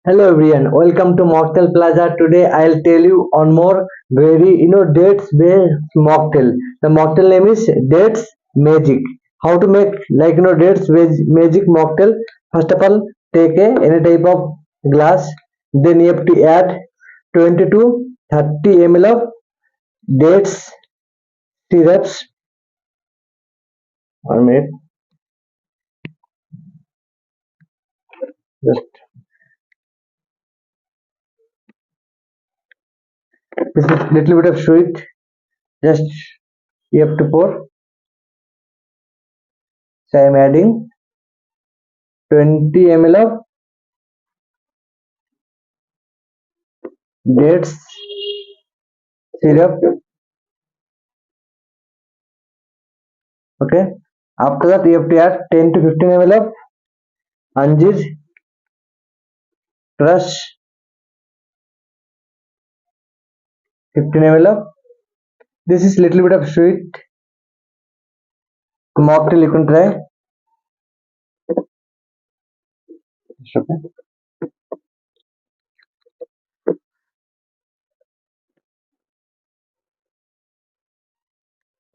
Hello everyone, welcome to Mocktail Plaza. Today I'll tell you on more very dates based mocktail. The mocktail name is Dates Magic. How to make dates magic mocktail? First of all, take any type of glass. Then you have to add 20 to 30 ml of dates syrups. 1 minute. Just this is little bit of sweet. Just you have to pour. So I'm adding 20 ml of dates syrup. Okay, after that you have to add 10 to 15 ml of anjeer crush, 15 ml of this is little bit of sweet mocktail you can try. Okay,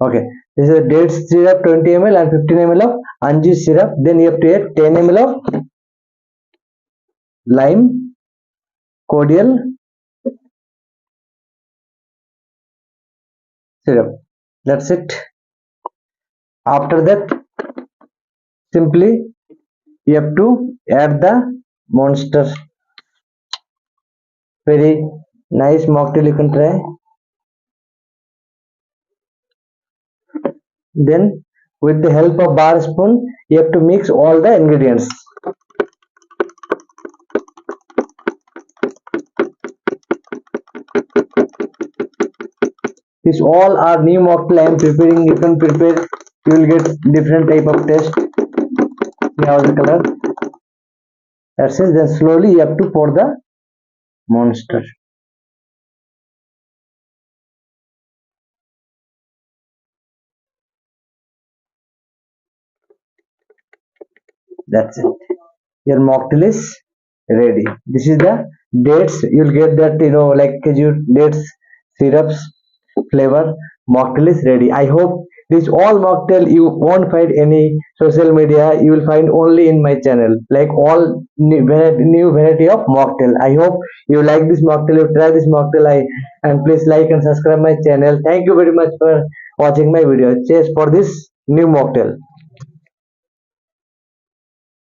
okay, this is a date syrup 20 ml and 15 ml of anjeer syrup. Then you have to add 10 ml of lime cordial syrup. That's it. After that, simply you have to add the monster. Very nice mocktail you can try. Then with the help of bar spoon you have to mix all the ingredients. These all are new mocktail I am preparing. You can prepare, you will get different type of taste. Now the color, that's it. Then slowly you have to pour the monster. That's it, your mocktail is ready. This is the dates. You'll get that like khajur dates syrups flavor. Mocktail is ready. I hope this all mocktail you won't find any social media. You will find only in my channel, like all new variety of mocktail. I hope you like this mocktail, you try this mocktail. And please like and subscribe my channel. Thank you very much for watching my video. Cheers for this new mocktail.